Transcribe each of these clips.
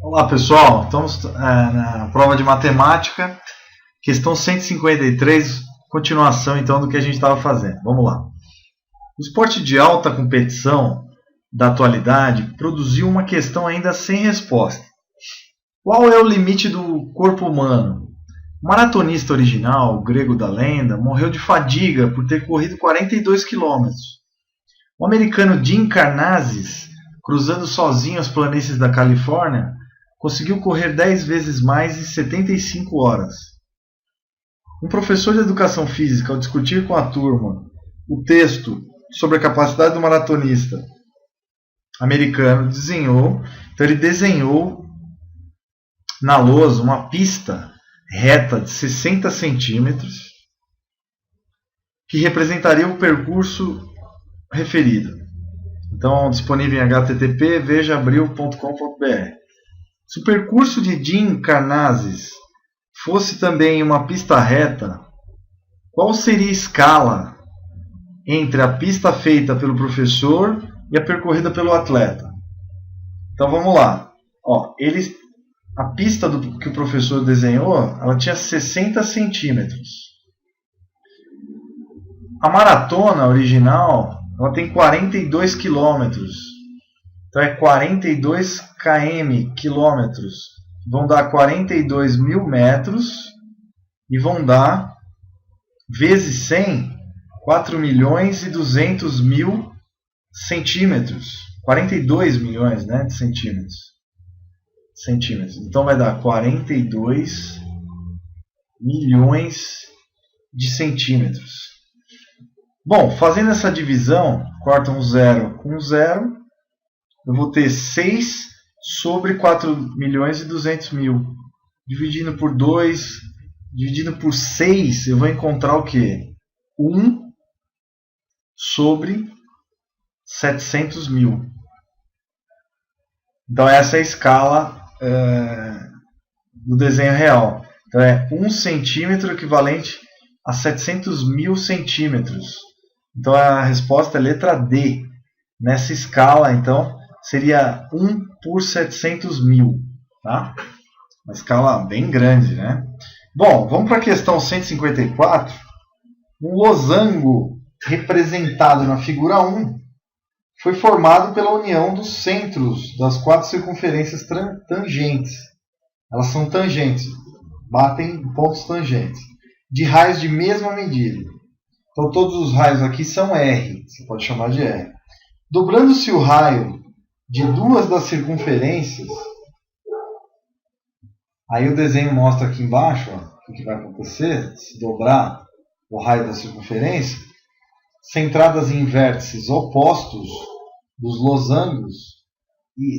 Olá pessoal, estamos na prova de matemática, questão 153, continuação então do que a gente estava fazendo. Vamos lá. O esporte de alta competição da atualidade produziu uma questão ainda sem resposta. Qual é o limite do corpo humano? O maratonista original, o grego da lenda, morreu de fadiga por ter corrido 42 quilômetros. O americano Jim Karnazes, cruzando sozinho as planícies da Califórnia, conseguiu correr 10 vezes mais em 75 horas. Um professor de educação física, ao discutir com a turma o texto sobre a capacidade do maratonista americano, ele desenhou na lousa uma pista reta de 60 centímetros que representaria o percurso referido. Então, disponível em http vejaabril.com.br. Se o percurso de Jim Karnazes fosse também uma pista reta, qual seria a escala entre a pista feita pelo professor e a percorrida pelo atleta? Então vamos lá. A pista que o professor desenhou, ela tinha 60 centímetros. A maratona original, ela tem 42 quilômetros. Então é 42 quilômetros. Vão dar 42 mil metros e vão dar, vezes 100, 4 milhões e 200 mil centímetros. 42 milhões, né, de centímetros. Então vai dar 42 milhões de centímetros. Bom, fazendo essa divisão, corta um zero com um zero, eu vou ter 6 sobre 4 milhões e 200 mil. Dividindo por 2, dividindo por 6, eu vou encontrar o quê? 1 sobre 700 mil. Então essa é a escala do desenho real. Então é 1 centímetro equivalente a 700 mil centímetros. Então a resposta é letra D. Nessa escala, então, seria 1 por 700 mil. Tá? Uma escala bem grande, né? Bom, vamos para a questão 154. Um losango representado na figura 1 foi formado pela união dos centros das 4 circunferências tangentes. Elas são tangentes, batem em pontos tangentes, de raios de mesma medida. Então todos os raios aqui são R, você pode chamar de R. Dobrando-se o raio de duas das circunferências, aí o desenho mostra aqui embaixo o que vai acontecer, se dobrar o raio da circunferência, centradas em vértices opostos dos losangos,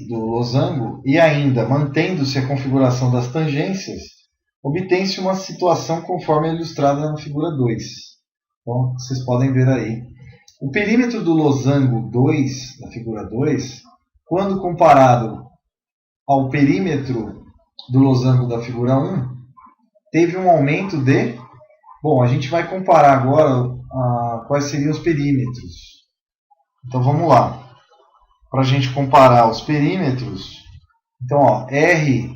do losango, e ainda mantendo-se a configuração das tangências, obtém-se uma situação conforme a ilustrada na figura 2. Então, vocês podem ver aí. O perímetro do losango 2, da figura 2, quando comparado ao perímetro do losango da figura 1, teve um aumento de... Bom, a gente vai comparar agora quais seriam os perímetros. Então vamos lá. Para a gente comparar os perímetros, então R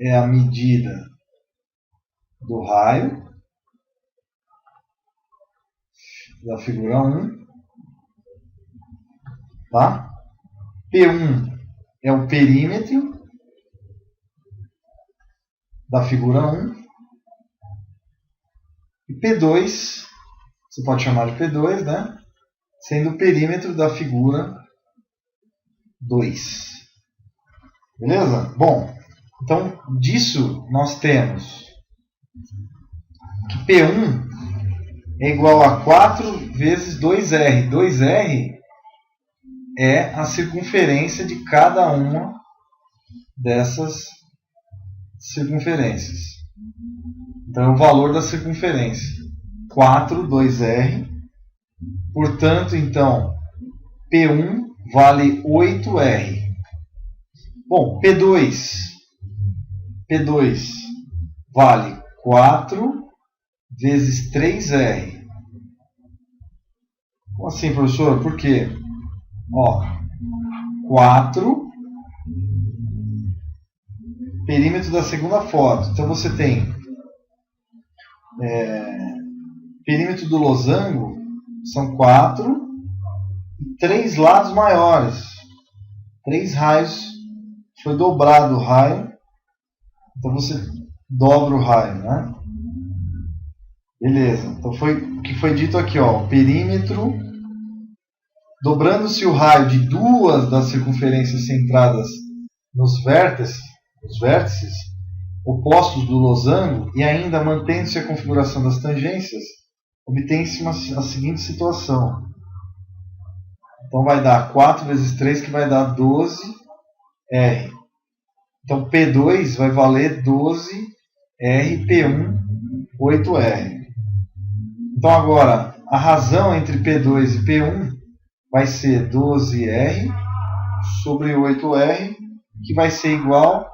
é a medida do raio da figura 1. Tá? P1 é o perímetro da figura 1. E P2, você pode chamar de P2, né? Sendo o perímetro da figura 2. Beleza? Bom, então disso nós temos que P1 é igual a 4 vezes 2R. 2R é a circunferência de cada uma dessas circunferências. Então é o valor da circunferência. 4, 2R. Portanto, então, P1 vale 8R. Bom, P2 vale 4 vezes 3R. Como assim, professor? Por quê? 4 perímetro da segunda foto. Então você tem perímetro do losango, são 4 e 3 lados maiores. 3 raios, foi dobrado o raio, então você dobra o raio, né? Beleza, então foi o que foi dito aqui, ó, o perímetro, dobrando-se o raio de 2 das circunferências centradas nos vértices opostos do losango e ainda mantendo-se a configuração das tangências, obtém-se a seguinte situação. Então vai dar 4 vezes 3, que vai dar 12R. Então P2 vai valer 12R, P1, 8R. Então agora, a razão entre P2 e P1 vai ser 12R sobre 8R, que vai ser igual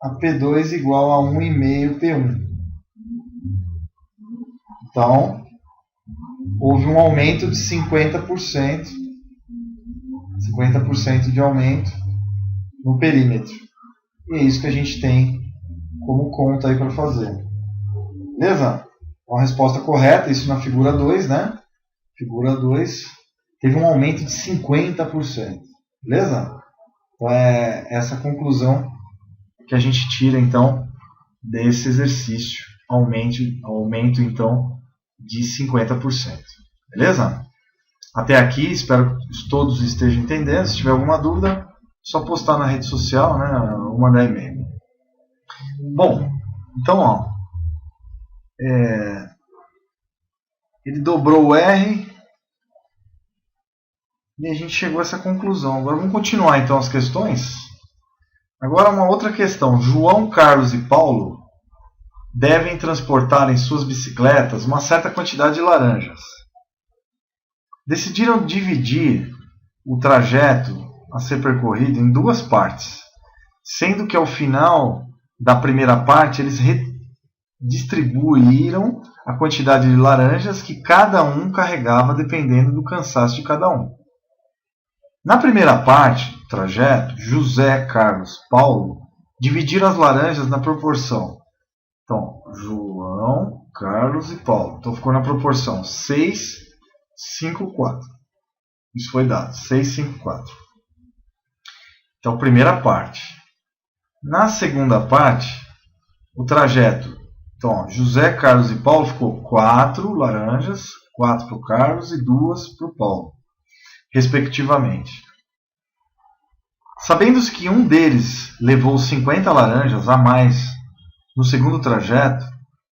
a P2 igual a 1,5 P1. Então, houve um aumento de 50%, 50% de aumento no perímetro. E é isso que a gente tem como conta aí para fazer. Beleza? Uma resposta correta, isso na figura 2, né? Figura 2 teve um aumento de 50%. Beleza? Então é essa a conclusão que a gente tira então desse exercício. Aumento então de 50%. Beleza? Até aqui, espero que todos estejam entendendo. Se tiver alguma dúvida, só postar na rede social, né? Ou mandar e-mail. Bom, então, ó, ele dobrou o R e a gente chegou a essa conclusão. Agora vamos continuar então as questões. Agora uma outra questão. João, Carlos e Paulo devem transportar em suas bicicletas uma certa quantidade de laranjas. Decidiram dividir o trajeto a ser percorrido em 2 partes, sendo que ao final da primeira parte eles distribuíram a quantidade de laranjas que cada um carregava dependendo do cansaço de cada um. Na primeira parte do trajeto, José, Carlos, Paulo dividiram as laranjas na proporção. Então, João, Carlos e Paulo. Então ficou na proporção 6, 5, 4. Isso foi dado. 6, 5, 4. Então, primeira parte. Na segunda parte, o trajeto. Então, ó, José, Carlos e Paulo ficou 4 laranjas, 4 para o Carlos e 2 para o Paulo, respectivamente. Sabendo-se que um deles levou 50 laranjas a mais no segundo trajeto,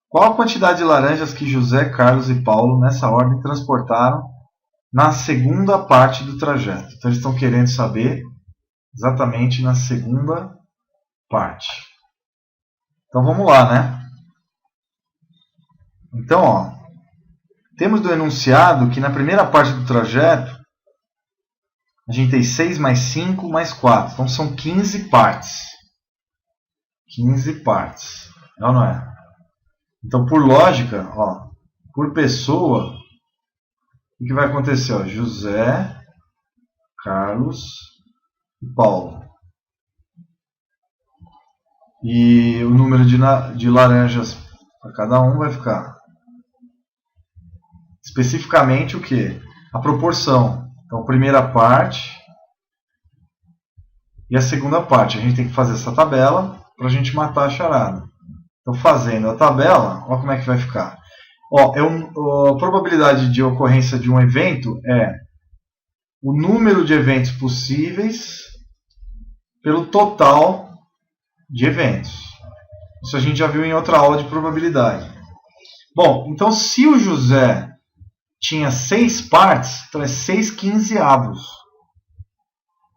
qual a quantidade de laranjas que José, Carlos e Paulo, nessa ordem, transportaram na segunda parte do trajeto? Então, eles estão querendo saber exatamente na segunda parte. Então, vamos lá, né? Então, ó, temos do enunciado que na primeira parte do trajeto a gente tem 6 mais 5 mais 4. Então são 15 partes. 15 partes. É ou não é? Então, por lógica, ó, por pessoa, o que vai acontecer? Ó, José, Carlos e Paulo. E o número de laranjas para cada um vai ficar especificamente o que? A proporção. Então, a primeira parte e a segunda parte. A gente tem que fazer essa tabela para a gente matar a charada. Então, fazendo a tabela, olha como é que vai ficar. Ó, a probabilidade de ocorrência de um evento é o número de eventos possíveis pelo total de eventos. Isso a gente já viu em outra aula de probabilidade. Bom, então se o José tinha 6 partes, então é 6 quinzeavos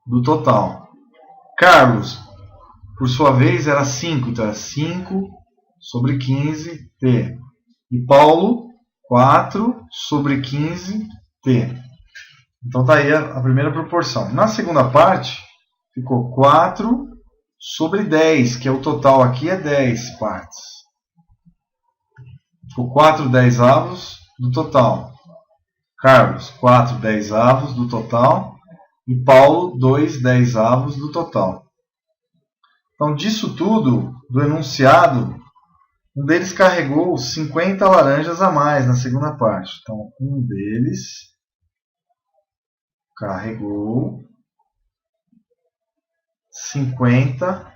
do total. Carlos, por sua vez, era 5, então era 5 sobre 15t. E Paulo, 4 sobre 15t. Então está aí a primeira proporção. Na segunda parte, ficou 4 sobre 10, que é o total aqui, é 10 partes. Ficou 4 dezavos do total. Carlos, 4 dezavos do total. E Paulo, 2 dezavos do total. Então, disso tudo, do enunciado, um deles carregou 50 laranjas a mais na segunda parte. Então, um deles carregou 50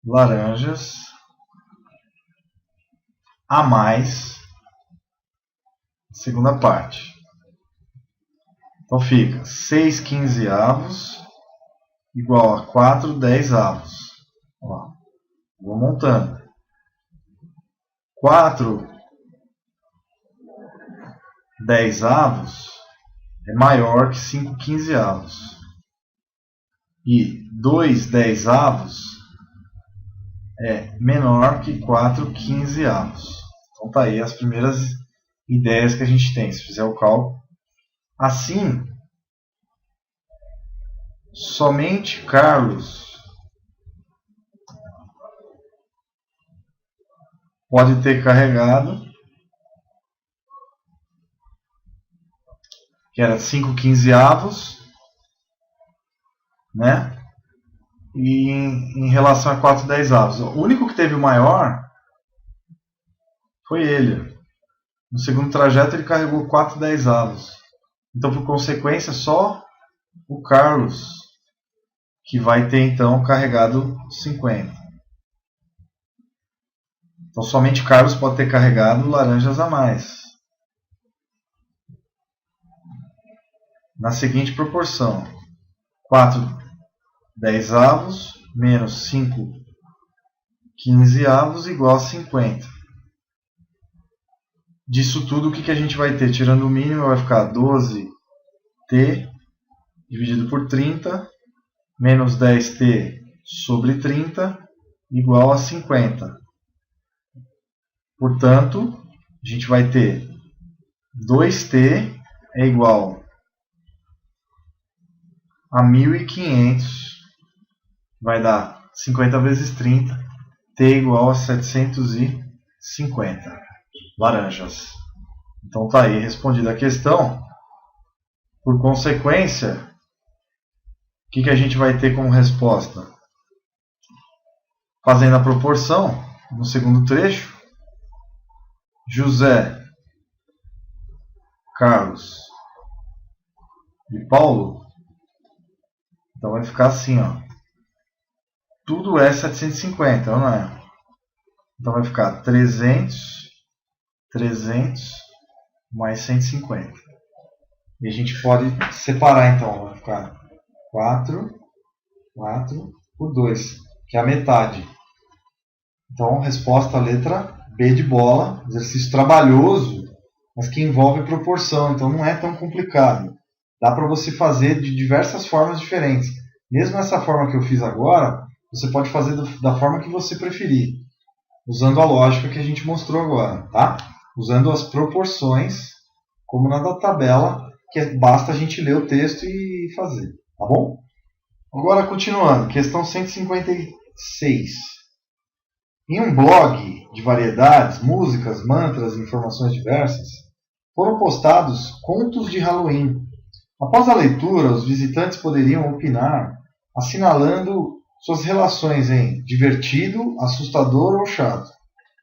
laranjas a mais na segunda parte. Então fica 6 quinzeavos igual a 4 10avos. Ó, vou montando. 4 10avos é maior que 5 quinzeavos. E 2 10avos é menor que 4 quinzeavos. Então tá aí as primeiras ideias que a gente tem, se fizer o cálculo. Assim, somente Carlos pode ter carregado, que era 5 quinzeavos, né? E em relação a 4 10avos. O único que teve o maior foi ele. No segundo trajeto ele carregou 4 10avos. Então, por consequência, só o Carlos que vai ter então carregado 50. Então, somente Carlos pode ter carregado laranjas a mais. Na seguinte proporção: 4 10avos menos 5 quinzeavos igual a 50. Disso tudo, o que a gente vai ter? Tirando o mínimo, vai ficar 12t dividido por 30 menos 10t sobre 30 igual a 50. Portanto, a gente vai ter 2t é igual a 1.500, vai dar 50 vezes 30, t igual a 750 laranjas. Então tá aí respondida a questão. Por consequência, o que a gente vai ter como resposta? Fazendo a proporção, no segundo trecho, José, Carlos e Paulo. Então vai ficar assim, ó. Tudo é 750, não é? Então vai ficar 300 mais 150. E a gente pode separar, então. Vai ficar 4 por 2, que é a metade. Então, resposta, letra B de bola. Exercício trabalhoso, mas que envolve proporção. Então, não é tão complicado. Dá para você fazer de diversas formas diferentes. Mesmo essa forma que eu fiz agora, você pode fazer da forma que você preferir, usando a lógica que a gente mostrou agora, tá? Usando as proporções, como na da tabela, que basta a gente ler o texto e fazer, tá bom? Agora, continuando, questão 156. Em um blog de variedades, músicas, mantras e informações diversas, foram postados contos de Halloween. Após a leitura, os visitantes poderiam opinar, assinalando suas relações em divertido, assustador ou chato.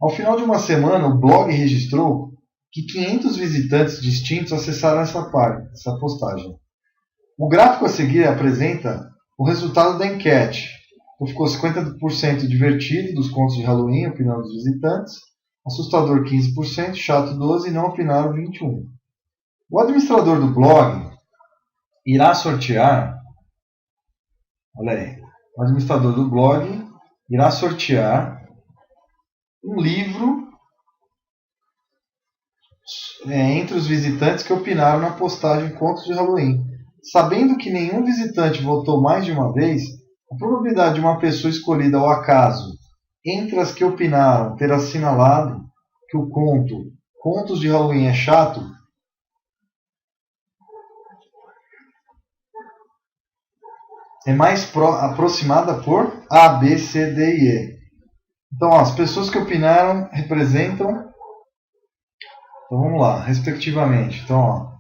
Ao final de uma semana, o blog registrou que 500 visitantes distintos acessaram essa postagem. O gráfico a seguir apresenta o resultado da enquete. Então, ficou 50% divertido dos contos de Halloween, opinando os visitantes, assustador 15%, chato 12% e não opinaram 21%. O administrador do blog irá sortear, olha aí, o administrador do blog irá sortear um livro entre os visitantes que opinaram na postagem Contos de Halloween. Sabendo que nenhum visitante votou mais de uma vez, a probabilidade de uma pessoa escolhida ao acaso entre as que opinaram ter assinalado que o conto Contos de Halloween é chato é mais aproximada por A, B, C, D e E. Então, ó, as pessoas que opinaram representam, então vamos lá, respectivamente. Então, ó,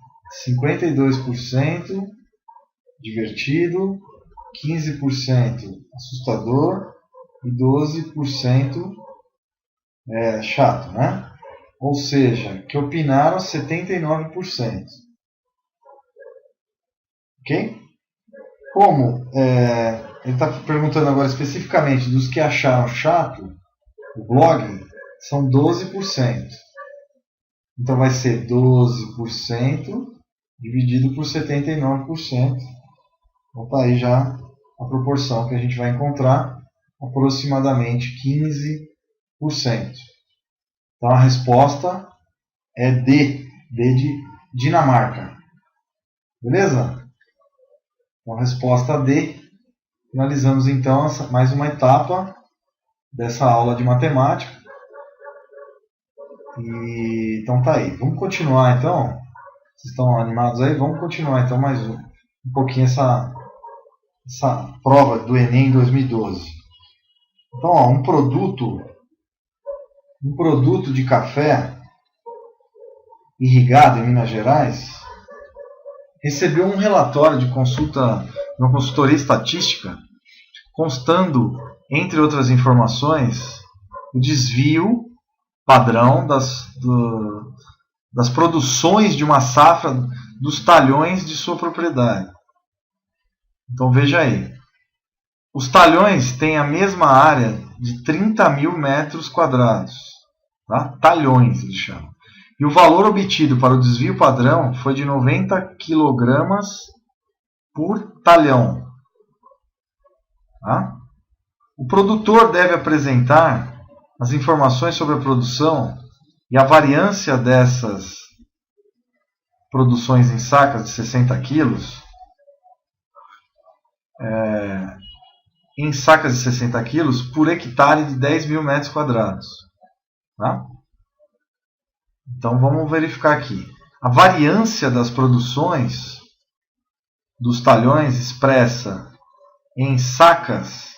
52% divertido, 15% assustador e 12% é chato, né? Ou seja, que opinaram 79%. Ok? Como ele está perguntando agora especificamente dos que acharam chato o blog, são 12%. Então vai ser 12% dividido por 79%. Então está aí já a proporção que a gente vai encontrar, aproximadamente 15%. Então a resposta é D de Dinamarca. Beleza? Então a resposta D. Finalizamos então mais uma etapa dessa aula de matemática. Então tá aí. Vamos continuar então. Vocês estão animados aí? Vamos continuar então mais um pouquinho essa prova do Enem 2012. Então, ó, um produto de café irrigado em Minas Gerais recebeu um relatório de consulta de uma consultoria estatística, constando, entre outras informações, o desvio padrão das produções de uma safra dos talhões de sua propriedade. Então veja aí. Os talhões têm a mesma área de 30 mil metros quadrados. Tá? Talhões, eles chamam. E o valor obtido para o desvio padrão foi de 90 kg por talhão. Tá? O produtor deve apresentar as informações sobre a produção e a variância dessas produções em sacas de 60 quilos, em sacas de 60 quilos por hectare de 10 mil metros quadrados. Tá? Então vamos verificar aqui. A variância das produções dos talhões expressa em sacas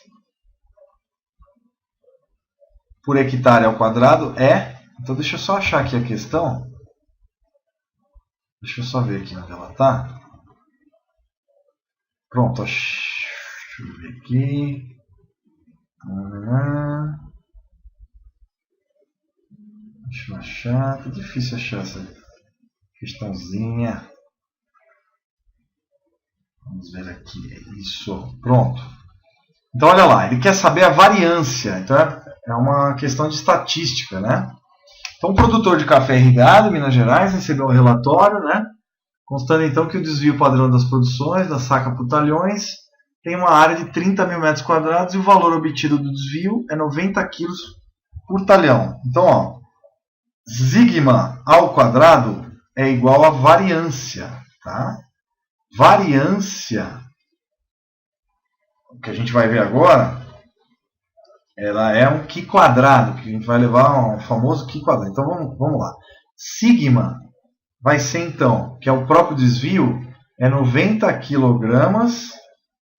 por hectare ao quadrado é... Então deixa eu só achar aqui a questão. Deixa eu só ver aqui onde ela está. Pronto. Deixa eu ver aqui. Deixa eu achar. Tá difícil achar essa questãozinha. Vamos ver aqui. Isso. Pronto. Então olha lá. Ele quer saber a variância. Então é uma questão de estatística, né? Então, o produtor de café irrigado em Minas Gerais recebeu um relatório, né, constando então que o desvio padrão das produções da saca por talhões tem uma área de 30 mil metros quadrados e o valor obtido do desvio é 90 kg por talhão. Então, ó, sigma ao quadrado é igual a variância. Tá? Variância, o que a gente vai ver agora, ela é um Qi quadrado, que a gente vai levar um famoso Qi quadrado. Então vamos lá. Sigma vai ser então, que é o próprio desvio, é 90 kg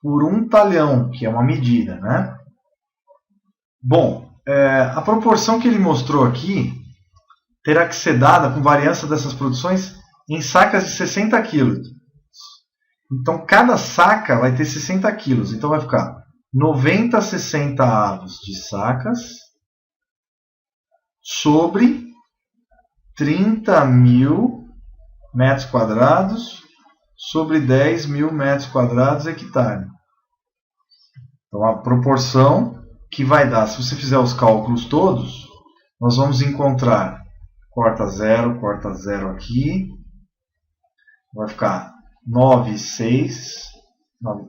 por um talhão, que é uma medida, né? Bom, a proporção que ele mostrou aqui terá que ser dada com variância dessas produções em sacas de 60 kg. Então cada saca vai ter 60 kg. Então vai ficar 90 a 60 avos de sacas sobre 30 mil metros quadrados sobre 10 mil metros quadrados hectare. Então a proporção que vai dar, se você fizer os cálculos todos, nós vamos encontrar, corta zero aqui, vai ficar 9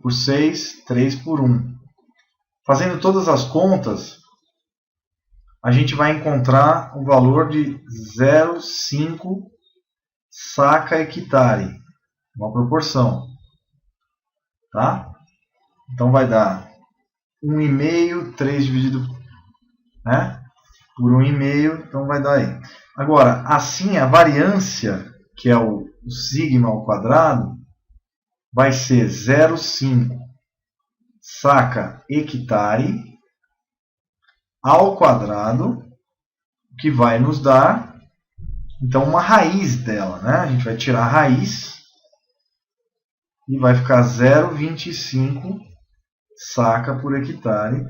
por 6, 3 por 1. Fazendo todas as contas, a gente vai encontrar o valor de 0,5 saca hectare, uma proporção. Tá? Então vai dar 1,5, 3 dividido, né, por 1,5, então vai dar aí. Agora, assim, a variância, que é o sigma ao quadrado, vai ser 0,5 saca hectare ao quadrado, que vai nos dar então uma raiz dela, né? A gente vai tirar a raiz e vai ficar 0,25 saca por hectare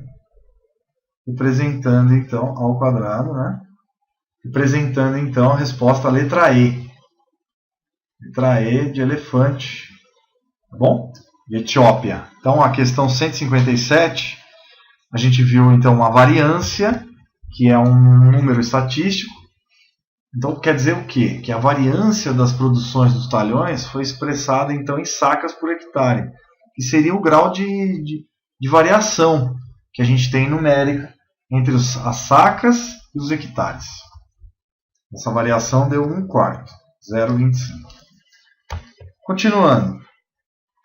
representando então ao quadrado, né? Representando então a resposta, a letra E. Letra E de elefante, tá bom? De Etiópia. Então a questão 157, a gente viu então uma variância, que é um número estatístico. Então quer dizer o quê? Que a variância das produções dos talhões foi expressada então em sacas por hectare, que seria o grau de variação que a gente tem numérica entre as sacas e os hectares. Essa variação deu 1/4, 0,25. Continuando.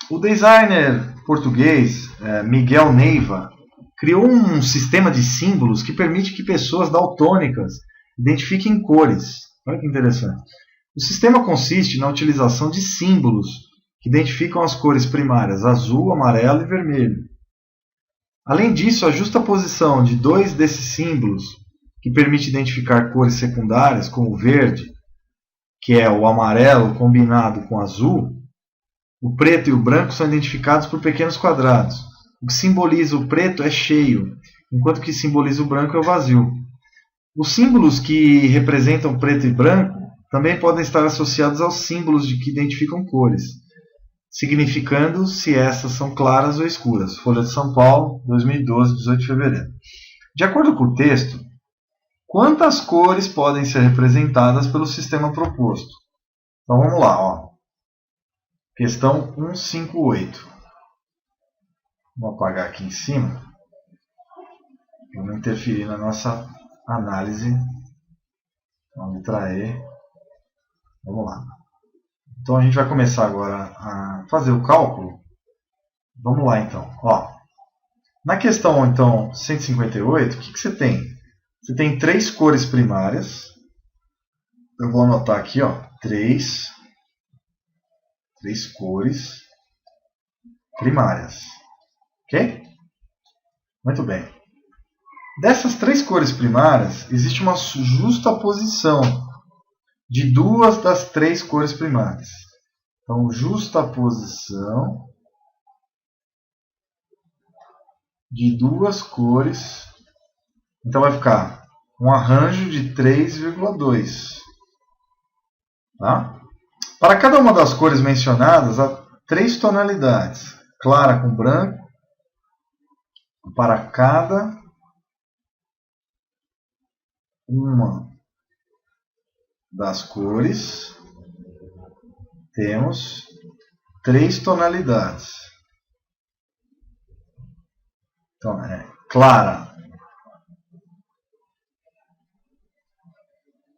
O designer português Miguel Neiva criou um sistema de símbolos que permite que pessoas daltônicas identifiquem cores. Olha que interessante. O sistema consiste na utilização de símbolos que identificam as cores primárias azul, amarelo e vermelho. Além disso, a justaposição de 2 desses símbolos, que permite identificar cores secundárias, como o verde, que é o amarelo combinado com o azul, o preto e o branco são identificados por pequenos quadrados. O que simboliza o preto é cheio, enquanto o que simboliza o branco é o vazio. Os símbolos que representam preto e branco também podem estar associados aos símbolos que identificam cores, significando se essas são claras ou escuras. Folha de São Paulo, 2012, 18 de fevereiro. De acordo com o texto, quantas cores podem ser representadas pelo sistema proposto? Então vamos lá, ó. Questão 158. Vou apagar aqui em cima, para não interferir na nossa análise. Então, letra E. Vamos lá. Então a gente vai começar agora a fazer o cálculo. Vamos lá então. Ó, na questão então 158, o que você tem? Você tem 3 cores primárias. Eu vou anotar aqui, ó, 3 cores primárias. Ok? Muito bem. Dessas 3 cores primárias, existe uma justaposição de 2 das 3 cores primárias. Então, justaposição de 2 cores. Então, vai ficar um arranjo de 3,2. Tá? Para cada uma das cores mencionadas, há 3 tonalidades. Clara com branco. Para cada uma das cores, temos 3 tonalidades. Então, clara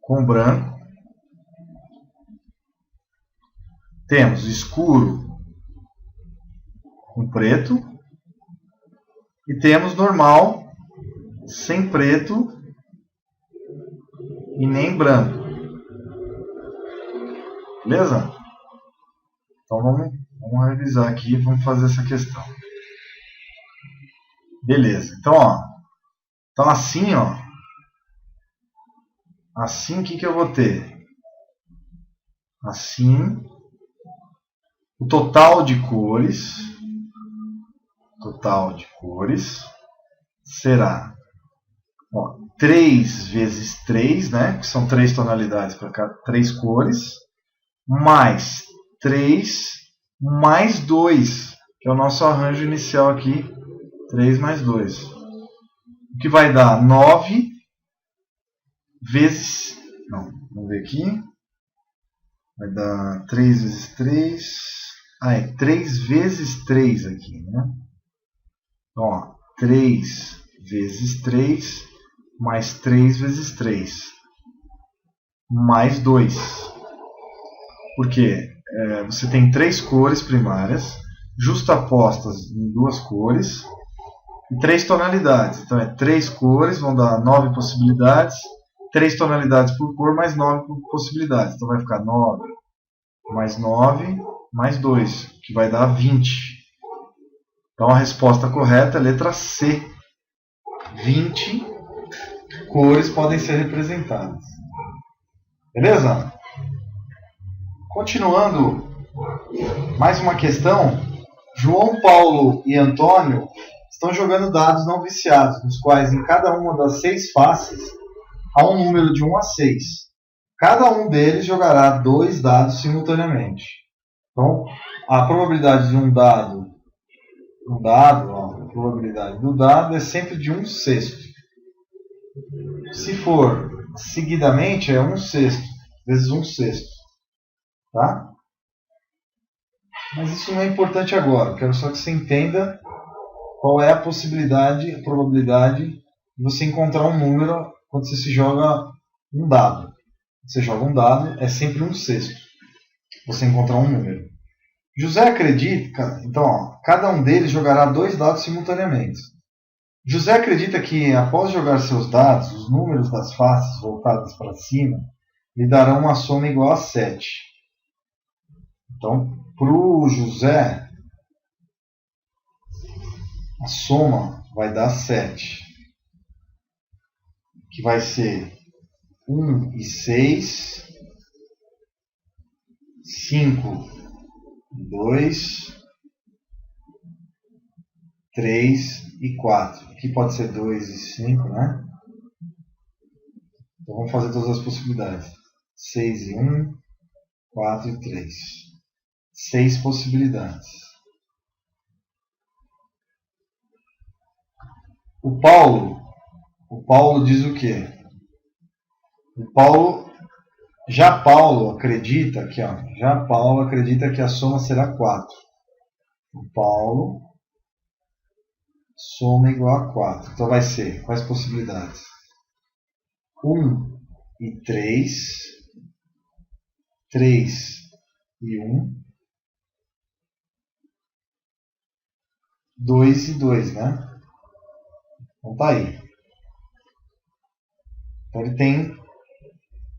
com branco. Temos escuro com preto. E temos normal, sem preto e nem branco. Beleza? Então vamos revisar aqui e vamos fazer essa questão. Beleza. Então, ó. Então assim, ó. Assim, o que eu vou ter? Assim, o total de cores será 3 vezes 3, né, que são 3 tonalidades para cada 3 cores, mais 3 mais 2, que é o nosso arranjo inicial aqui, 3 mais 2. O que vai dar 9 vezes... Não, vamos ver aqui. Vai dar 3 vezes 3... é 3 vezes 3 aqui, né? Então, ó, 3 vezes 3 mais 3 vezes 3 mais 2. Porque você tem 3 cores primárias justapostas em 2 cores e 3 tonalidades. Então, 3 cores vão dar 9 possibilidades, 3 tonalidades por cor mais 9 possibilidades. Então, vai ficar 9 mais 9 mais 2, que vai dar 20. Então a resposta correta é a letra C. 20 cores podem ser representadas. Beleza? Continuando, mais uma questão. João Paulo e Antônio estão jogando dados não viciados, nos quais em cada uma das 6 faces há um número de 1 a 6. Cada um deles jogará 2 dados simultaneamente. Então, a probabilidade de a probabilidade do dado é sempre de 1/6. Se for seguidamente, é 1/6 vezes 1/6. Tá? Mas isso não é importante agora. Eu quero só que você entenda qual é a probabilidade de você encontrar um número quando você se joga um dado. Você joga um dado, é sempre 1/6. Você encontrar um número. José acredita, então, cada um deles jogará 2 dados simultaneamente. José acredita que, após jogar seus dados, os números das faces voltadas para cima lhe darão uma soma igual a 7. Então, para o José, a soma vai dar 7, que vai ser 1 e 6, 5 e 2, 3 e 4. Aqui pode ser 2 e 5, né? Então vamos fazer todas as possibilidades. 6 e 1, 4 e 3. 6 possibilidades. O Paulo diz o quê? Paulo acredita que a soma será 4. O Paulo soma igual a 4. Então vai ser, quais possibilidades? 1 e 3, 3 e 1, 2 e 2, né? Então tá aí. Então ele tem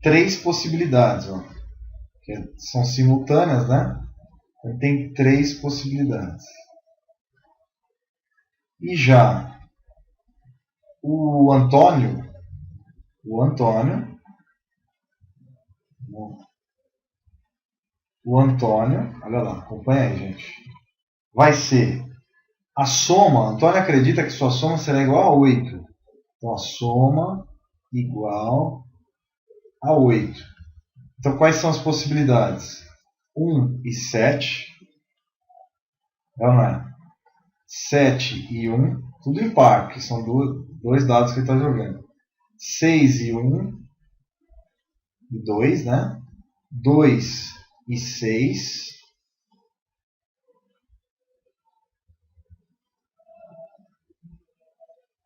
3 possibilidades, ó, que são simultâneas, né? Então ele tem 3 possibilidades. E já o Antônio, olha lá, acompanha aí, gente. Vai ser a soma. Antônio acredita que sua soma será igual a 8. Então a soma igual a 8. Então quais são as possibilidades? 1 e 7. Não é? 7 e 1. Tudo em par, que são dois dados que ele está jogando. 6 e 1. E 2, né? 2 e 6.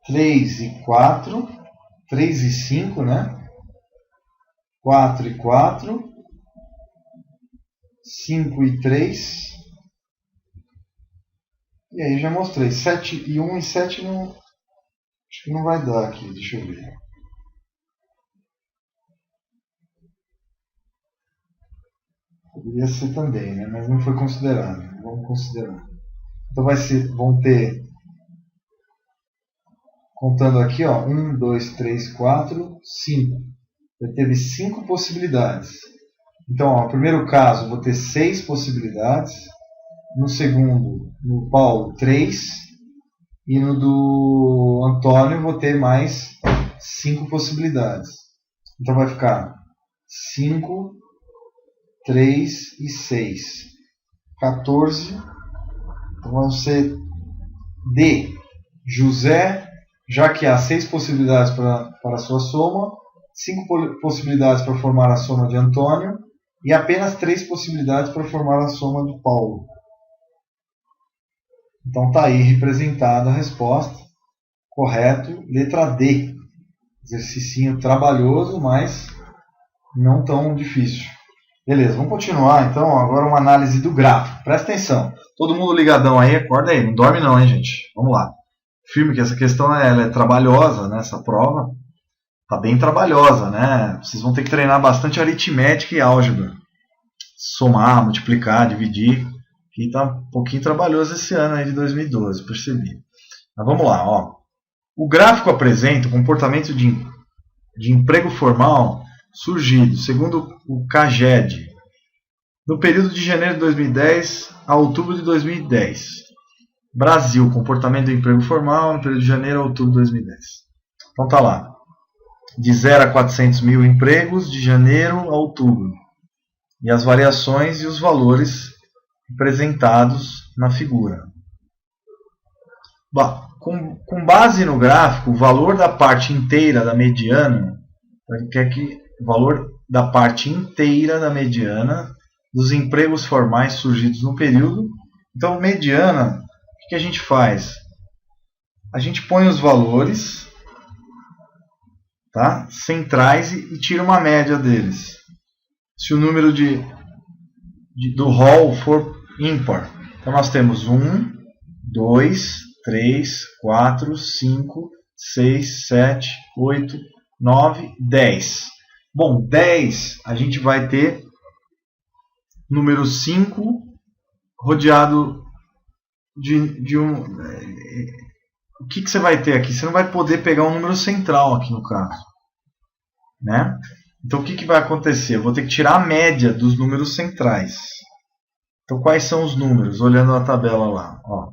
3 e 4. 3 e 5, né? 4 e 4. 5 e 3. E aí já mostrei. 7 e 1 e 7 não, acho que não vai dar aqui. Deixa eu ver. Poderia ser também, né? Mas não foi considerado. Vamos considerar. Então vão ter, contando aqui, ó, 1, 2, 3, 4, 5. Ele teve 5 possibilidades. Então, ó, no primeiro caso, vou ter 6 possibilidades. No segundo, no Paulo, 3. E no do Antônio, vou ter mais 5 possibilidades. Então, vai ficar 5, 3 e 6. 14. Então, vão ser D. José, já que há 6 possibilidades para a sua soma, 5 possibilidades para formar a soma de Antônio e apenas 3 possibilidades para formar a soma de Paulo. Então está aí representada a resposta. Correto, letra D. Exercício trabalhoso, mas não tão difícil. Beleza, vamos continuar então. Agora uma análise do gráfico. Presta atenção. Todo mundo ligadão aí, acorda aí. Não dorme não, hein, gente? Vamos lá. Firme que essa questão ela é trabalhosa, né? Essa prova está bem trabalhosa, né? Vocês vão ter que treinar bastante aritmética e álgebra. Somar, multiplicar, dividir. Que está um pouquinho trabalhoso esse ano aí de 2012, percebi. Mas vamos lá, ó. O gráfico apresenta o comportamento de emprego formal surgido, segundo o CAGED, no período de janeiro de 2010 a outubro de 2010. Brasil, comportamento do emprego formal no período de janeiro a outubro de 2010. Então tá lá. De 0 a 400 mil empregos de janeiro a outubro. E as variações e os valores representados na figura. Com base no gráfico, o valor da parte inteira da mediana, ele quer que o valor da parte inteira da mediana dos empregos formais surgidos no período. Então, mediana, o que a gente faz? A gente põe os valores, tá, centrais e tira uma média deles. Se o número do rol for ímpar. Então, nós temos 1, 2, 3, 4, 5, 6, 7, 8, 9, 10. Bom, 10 a gente vai ter número 5 rodeado de um... O que você vai ter aqui? Você não vai poder pegar um número central aqui no caso, né? Então o que vai acontecer? Eu vou ter que tirar a média dos números centrais. Então quais são os números? Olhando a tabela lá, ó.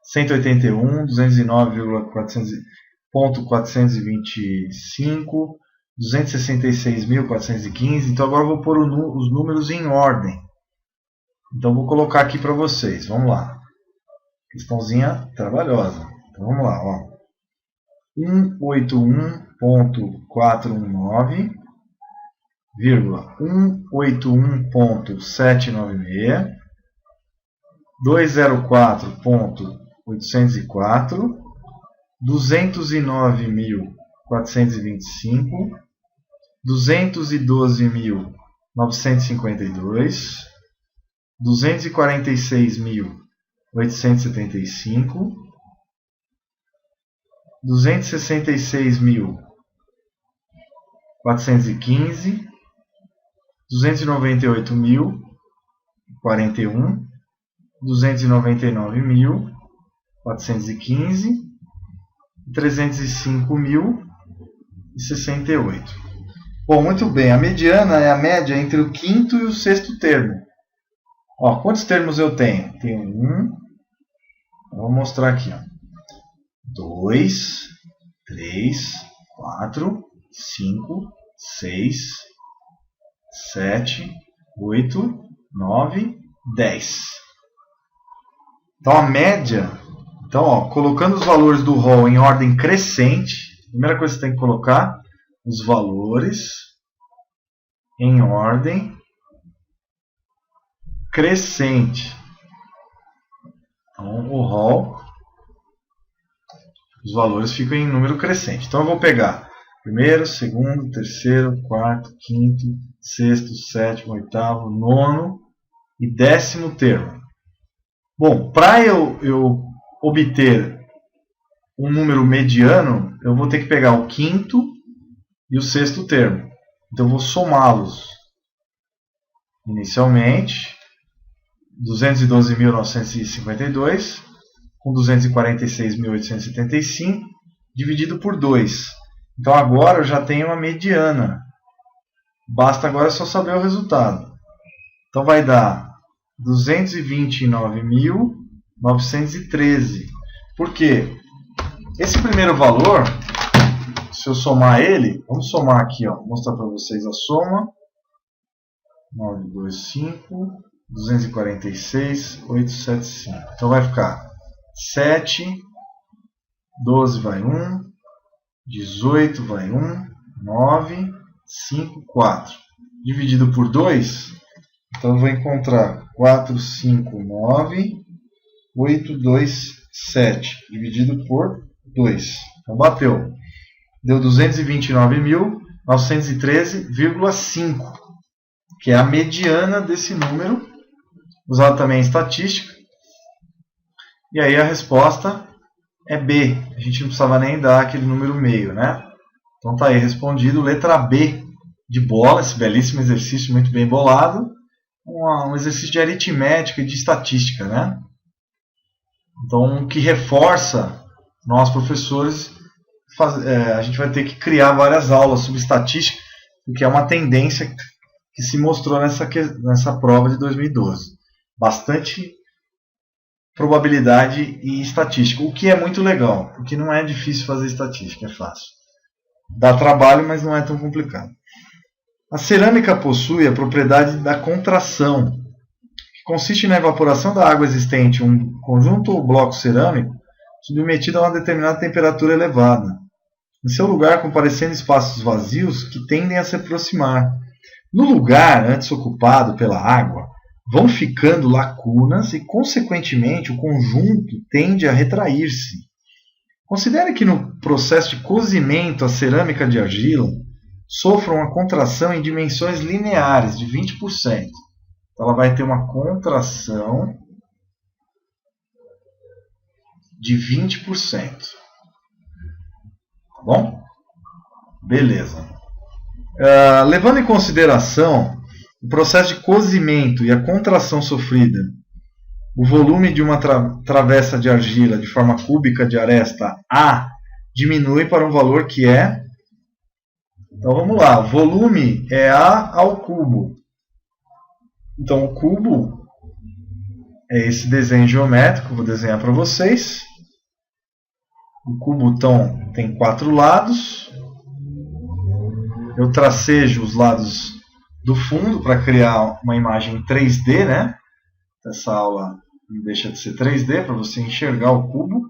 181, 209,425, 266.415. Então agora eu vou pôr os números em ordem. Então vou colocar aqui para vocês. Vamos lá. Questãozinha trabalhosa. Então vamos lá, ó. 181.419, 181.796, 204.804, 209.425, 212.952, 246.875, 266.415, 298.041, 299.415 e 305.068. Bom, muito bem. A mediana é a média entre o quinto e o sexto termo. Ó, quantos termos eu tenho? Tenho 1. Vou mostrar aqui. 2, 3, 4, 5, 6, 7, 8, 9, 10. Então a média, então, ó, colocando os valores do rol em ordem crescente, a primeira coisa que você tem que colocar, os valores em ordem crescente. Então o rol, os valores ficam em número crescente. Então eu vou pegar primeiro, segundo, terceiro, quarto, quinto, sexto, sétimo, oitavo, nono e 10º termo. Bom, para eu obter um número mediano, eu vou ter que pegar o quinto e o sexto termo. Então eu vou somá-los. Inicialmente, 212.952 com 246.875 dividido por 2. Então agora eu já tenho uma mediana. Basta agora só saber o resultado. Então vai dar 229.913. Por quê? Esse primeiro valor, se eu somar ele, vamos somar aqui, ó, vou mostrar para vocês a soma. 925, 246, 875. Então vai ficar 7, 12 vai 1, 18 vai 1, 9, 5, 4. Dividido por 2, então eu vou encontrar 4, 5, 9, 8, 2, 7. Dividido por 2. Então bateu. Deu 229.913,5. Que é a mediana desse número, usado também em estatística. E aí a resposta é B. A gente não precisava nem dar aquele número meio, né? Então tá aí respondido, letra B de bola, esse belíssimo exercício muito bem bolado. Um exercício de aritmética e de estatística, né? Então, que reforça nós professores, a gente vai ter que criar várias aulas sobre estatística, porque é uma tendência que se mostrou nessa prova de 2012. Bastante probabilidade e estatística, o que é muito legal, porque não é difícil fazer estatística, é fácil. Dá trabalho, mas não é tão complicado. A cerâmica possui a propriedade da contração, que consiste na evaporação da água existente em um conjunto ou bloco cerâmico submetido a uma determinada temperatura elevada, em seu lugar comparecendo espaços vazios que tendem a se aproximar. No lugar antes ocupado pela água, vão ficando lacunas e, consequentemente, o conjunto tende a retrair-se. Considere que no processo de cozimento a cerâmica de argila sofre uma contração em dimensões lineares de 20%. Então, ela vai ter uma contração de 20%. Tá bom? Beleza. Levando em consideração o processo de cozimento e a contração sofrida, o volume de uma travessa de argila de forma cúbica de aresta A diminui para um valor que é... Então vamos lá, o volume é A ao cubo. Então o cubo é esse desenho geométrico, vou desenhar para vocês. O cubo então, tem 4 lados. Eu tracejo os lados do fundo para criar uma imagem 3D, né? Essa aula não deixa de ser 3D para você enxergar o cubo.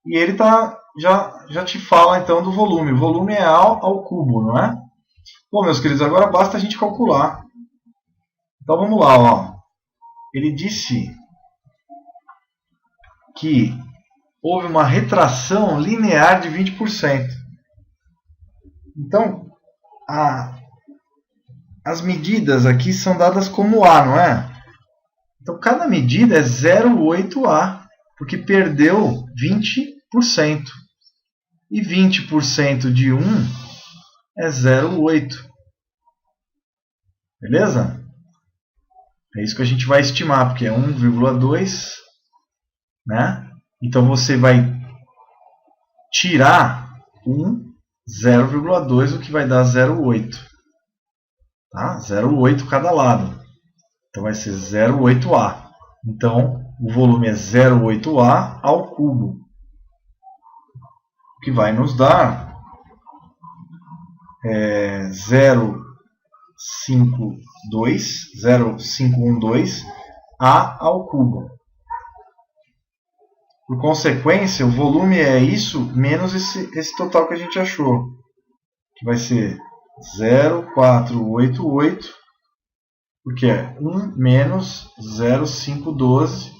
E ele já te fala então do volume. O volume é A ao cubo, não é? Bom, meus queridos, agora basta a gente calcular. Então vamos lá, ó. Ele disse que houve uma retração linear de 20%. Então, as medidas aqui são dadas como A, não é? Então, cada medida é 0,8A, porque perdeu 20%. E 20% de 1 é 0,8. Beleza? É isso que a gente vai estimar, porque é 1,2, né? Então, você vai tirar 0,2, o que vai dar 0,8. Tá? 0,8 cada lado. Então vai ser 0,8A. Então o volume é 0,8A ao cubo. O que vai nos dar 0,512A ao cubo. Por consequência, o volume é isso menos esse total que a gente achou. Que vai ser 0,488, porque é 1 menos 0,512,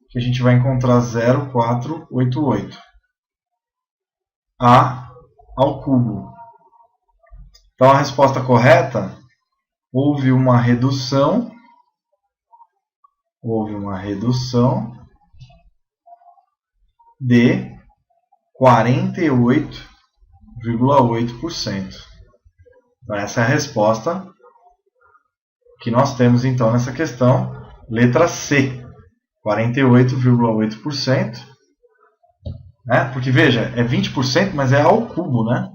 que a gente vai encontrar 0,488. A ao cubo. Então a resposta correta, houve uma redução de 48,8%. Então essa é a resposta que nós temos então nessa questão, letra C, 48,8%, né? Porque veja, é 20%, mas é ao cubo, né?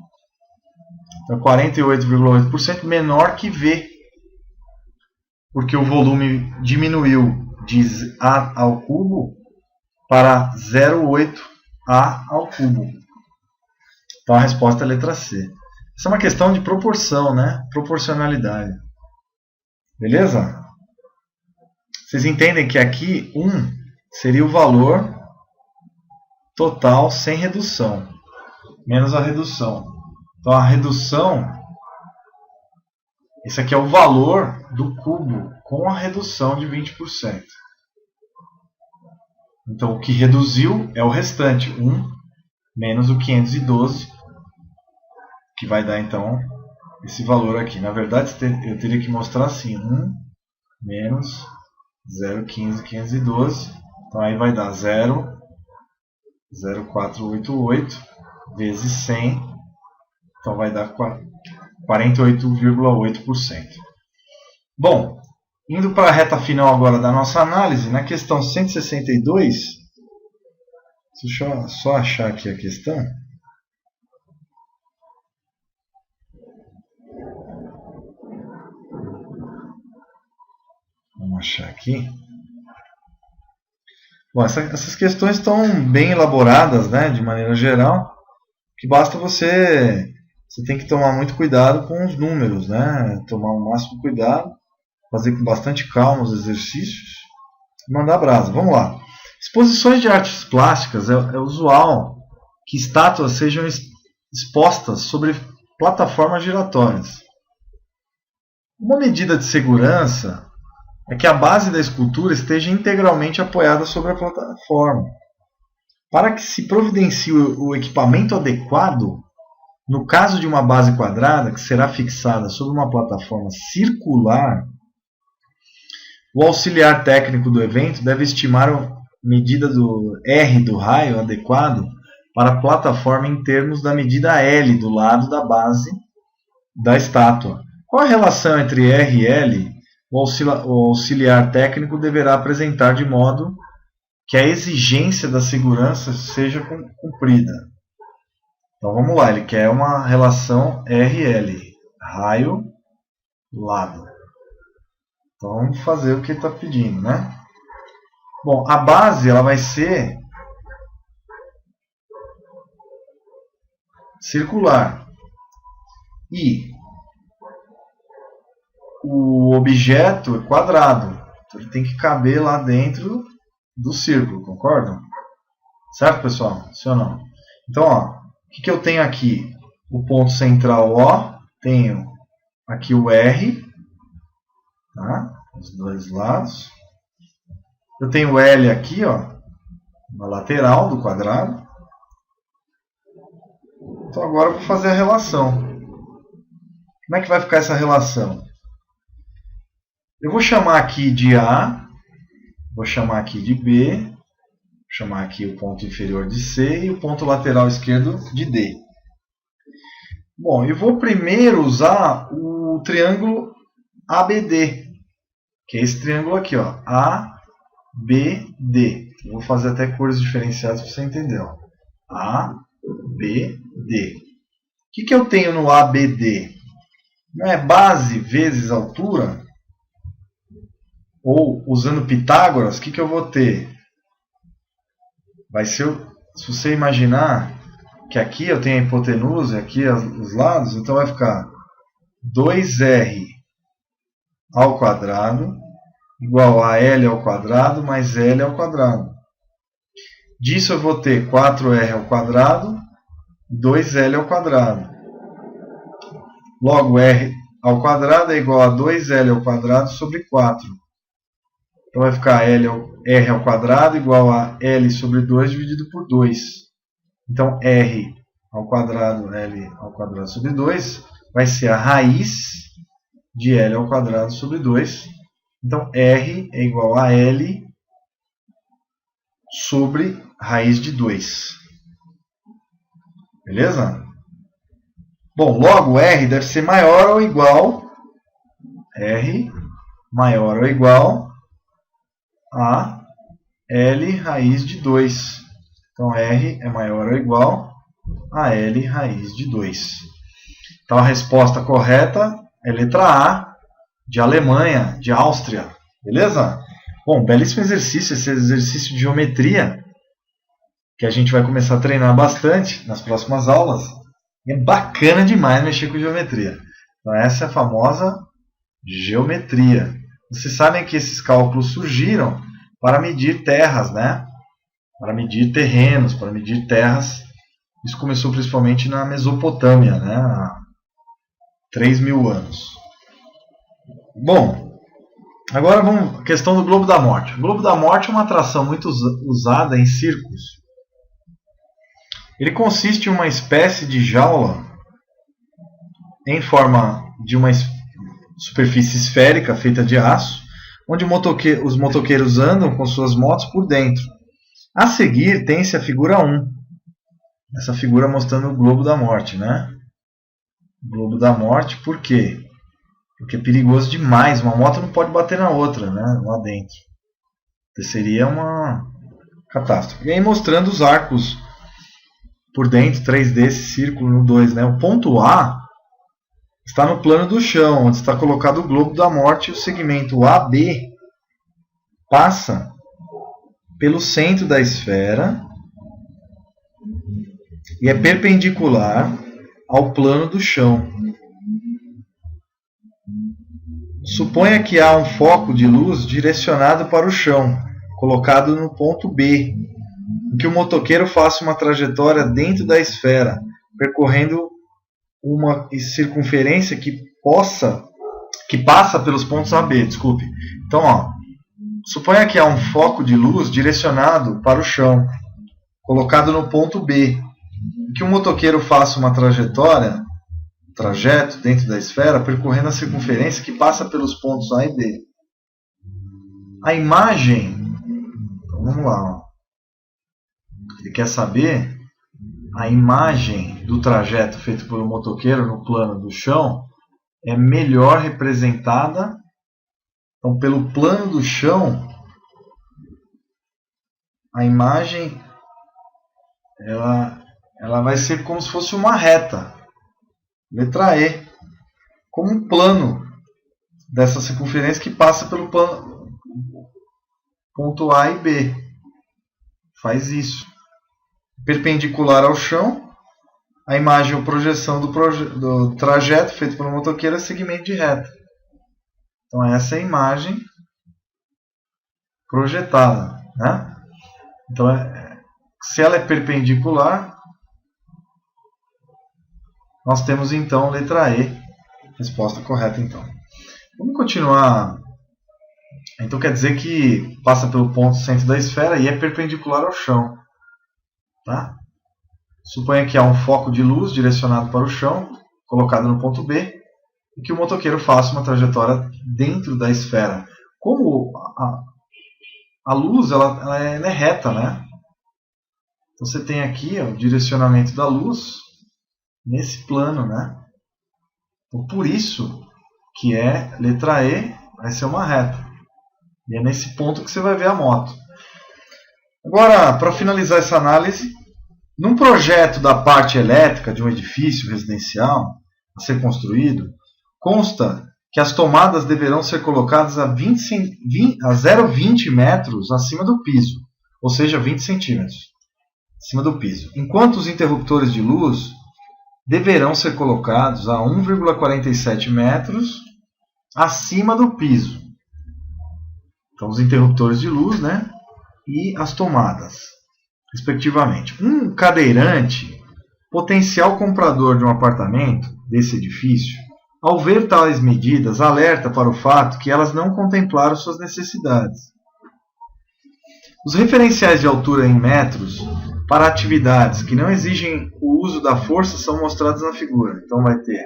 Então 48,8% menor que V, porque o volume diminuiu de A ao cubo para 0,8A ao cubo. Então a resposta é a letra C. Isso é uma questão de proporção, né? Proporcionalidade. Beleza? Vocês entendem que aqui 1 seria o valor total sem redução, menos a redução. Então a redução, esse aqui é o valor do cubo com a redução de 20%. Então o que reduziu é o restante, 1 menos o 512, que vai dar então esse valor aqui. Na verdade eu teria que mostrar assim, 1 menos 0,1512, então aí vai dar 0,488 vezes 100, então vai dar 48,8%. Bom, indo para a reta final agora da nossa análise, na questão 162, deixa eu só achar aqui a questão. Vamos achar aqui. Bom, essas questões estão bem elaboradas, né, de maneira geral, que basta você tem que tomar muito cuidado com os números, né, tomar o máximo cuidado, fazer com bastante calma os exercícios e mandar brasa. Vamos lá. Exposições de artes plásticas é usual que estátuas sejam expostas sobre plataformas giratórias. Uma medida de segurança é que a base da escultura esteja integralmente apoiada sobre a plataforma. Para que se providencie o equipamento adequado, no caso de uma base quadrada que será fixada sobre uma plataforma circular, o auxiliar técnico do evento deve estimar a medida do R do raio adequado para a plataforma em termos da medida L do lado da base da estátua. Qual a relação entre R e L? O auxiliar técnico deverá apresentar de modo que a exigência da segurança seja cumprida. Então vamos lá, ele quer uma relação RL, raio, lado. Então vamos fazer o que ele está pedindo, né? Bom, a base ela vai ser circular e o objeto é quadrado, então ele tem que caber lá dentro do círculo, concordam? Certo, pessoal? Sim ou não? Então, ó, o que eu tenho aqui? O ponto central O, tenho aqui o R, tá? Os dois lados. Eu tenho o L aqui, ó, na lateral do quadrado. Então agora eu vou fazer a relação. Como é que vai ficar essa relação? Eu vou chamar aqui de A, vou chamar aqui de B, vou chamar aqui o ponto inferior de C e o ponto lateral esquerdo de D. Bom, eu vou primeiro usar o triângulo ABD, que é esse triângulo aqui, ó, ABD. Eu vou fazer até cores diferenciadas para você entender. Ó. ABD. O que eu tenho no ABD? Não é base vezes altura? Ou, usando Pitágoras, o que eu vou ter? Vai ser, se você imaginar que aqui eu tenho a hipotenusa e aqui os lados, então vai ficar 2R ao quadrado igual a L ao quadrado mais L ao quadrado. Disso eu vou ter 4R ao quadrado e 2L ao quadrado. Logo, R ao quadrado é igual a 2L ao quadrado sobre 4. Então vai ficar R ao quadrado igual a L sobre 2 dividido por 2. Então R ao quadrado, L ao quadrado sobre 2, vai ser a raiz de L ao quadrado sobre 2. Então R é igual a L sobre raiz de 2. Beleza? Bom, logo R deve ser maior ou igual, R maior ou igual a L raiz de 2. Então, R é maior ou igual a L raiz de 2. Então, a resposta correta é letra A, de Alemanha, de Áustria. Beleza? Bom, belíssimo exercício, esse exercício de geometria, que a gente vai começar a treinar bastante nas próximas aulas. É bacana demais mexer com geometria. Então, essa é a famosa geometria. Vocês sabem que esses cálculos surgiram para medir terras, né? Para medir terrenos, para medir terras. Isso começou principalmente na Mesopotâmia, né? Há 3.000 anos. Bom, agora vamos à questão do globo da morte. O globo da morte é uma atração muito usada em circos. Ele consiste em uma espécie de jaula em forma de uma superfície esférica feita de aço, onde os motoqueiros andam com suas motos por dentro. A seguir tem-se a figura 1. Essa figura mostrando o globo da morte, né? O globo da morte, por quê? Porque é perigoso demais. Uma moto não pode bater na outra, né? Lá dentro. Seria uma catástrofe. E aí mostrando os arcos por dentro, 3 desse círculo no 2, né? O ponto A está no plano do chão, onde está colocado o globo da morte, e o segmento AB passa pelo centro da esfera e é perpendicular ao plano do chão. Suponha que há um foco de luz direcionado para o chão, colocado no ponto B, em que o motoqueiro faça uma trajetória dentro da esfera, percorrendo uma circunferência que passa pelos pontos A, B. Desculpe. Então, suponha que há um foco de luz direcionado para o chão, colocado no ponto B, em que o motoqueiro faça uma trajeto dentro da esfera, percorrendo a circunferência que passa pelos pontos A e B. A imagem, então vamos lá, ele quer saber a imagem do trajeto feito pelo motoqueiro no plano do chão é melhor representada, então, pelo plano do chão. A imagem ela vai ser como se fosse uma reta. Letra E. Como um plano dessa circunferência que passa pelo ponto A e B. Faz isso. Perpendicular ao chão. A imagem ou projeção do trajeto feito pelo motoqueiro é segmento de reta. Então essa é a imagem projetada, né? Então, se ela é perpendicular, nós temos então letra E, resposta correta então. Vamos continuar. Então quer dizer que passa pelo ponto centro da esfera e é perpendicular ao chão, tá? Suponha que há um foco de luz direcionado para o chão, colocado no ponto B, e que o motoqueiro faça uma trajetória dentro da esfera. Como a luz ela é reta, né? Então você tem aqui o direcionamento da luz nesse plano, né? Então, por isso que letra E vai ser uma reta. E é nesse ponto que você vai ver a moto. Agora, para finalizar essa análise, num projeto da parte elétrica de um edifício residencial a ser construído, consta que as tomadas deverão ser colocadas a 0,20 metros acima do piso, ou seja, 20 centímetros acima do piso, enquanto os interruptores de luz deverão ser colocados a 1,47 metros acima do piso. Então, os interruptores de luz, né, e as tomadas, respectivamente. Um cadeirante, potencial comprador de um apartamento desse edifício, ao ver tais medidas, alerta para o fato que elas não contemplaram suas necessidades. Os referenciais de altura em metros para atividades que não exigem o uso da força são mostrados na figura. Então vai ter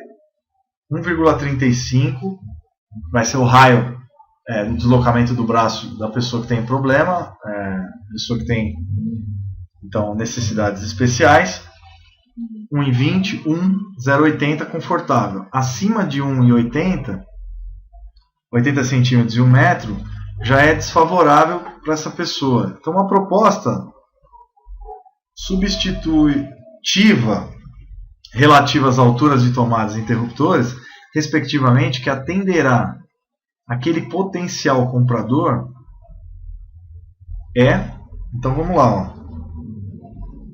1,35, vai ser o raio do deslocamento do braço da pessoa que tem problema, pessoa que tem então necessidades especiais. 1,20, 0,80 confortável. Acima de 1,80, 80 centímetros e 1 metro, já é desfavorável para essa pessoa. Então, uma proposta substitutiva relativa às alturas de tomadas e interruptores, respectivamente, que atenderá aquele potencial comprador então vamos lá,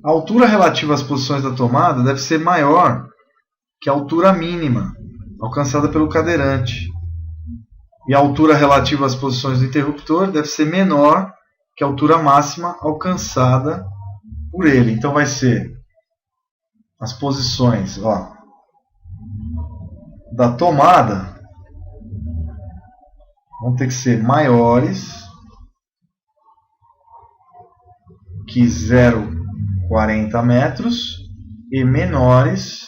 a altura relativa às posições da tomada deve ser maior que a altura mínima alcançada pelo cadeirante. E a altura relativa às posições do interruptor deve ser menor que a altura máxima alcançada por ele. Então vai ser as posições da tomada vão ter que ser maiores que 0,40 metros e menores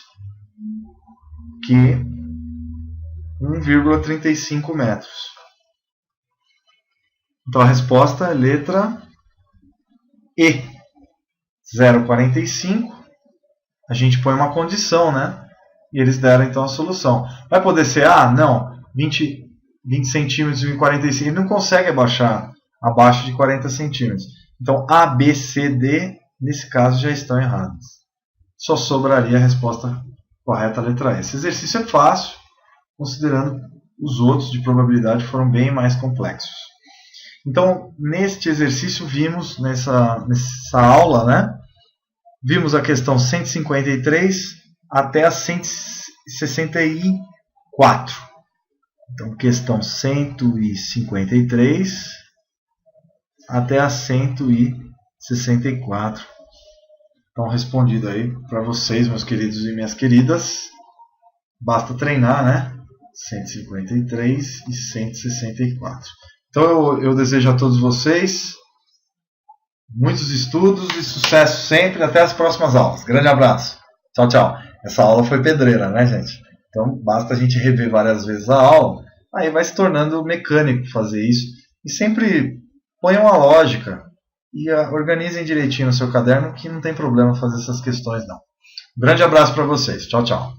que 1,35 metros. Então a resposta é letra E. 0,45. A gente põe uma condição, né? E eles deram então a solução. Vai poder ser não, 20 centímetros e 45. Ele não consegue abaixar abaixo de 40 centímetros. Então A, B, C, D, nesse caso, já estão erradas. Só sobraria a resposta correta, a letra E. Esse exercício é fácil, considerando os outros de probabilidade foram bem mais complexos. Então, neste exercício, vimos, nessa aula, né? Vimos a questão 153 até a 164. Então, questão 153 até a 164. Então, respondido aí para vocês, meus queridos e minhas queridas. Basta treinar, né? 153 e 164. Então, eu desejo a todos vocês muitos estudos e sucesso sempre. Até as próximas aulas. Grande abraço. Tchau, tchau. Essa aula foi pedreira, né, gente? Então, basta a gente rever várias vezes a aula. Aí vai se tornando mecânico fazer isso. E sempre ponham a lógica. E organizem direitinho no seu caderno, que não tem problema fazer essas questões, não. Um grande abraço para vocês. Tchau, tchau.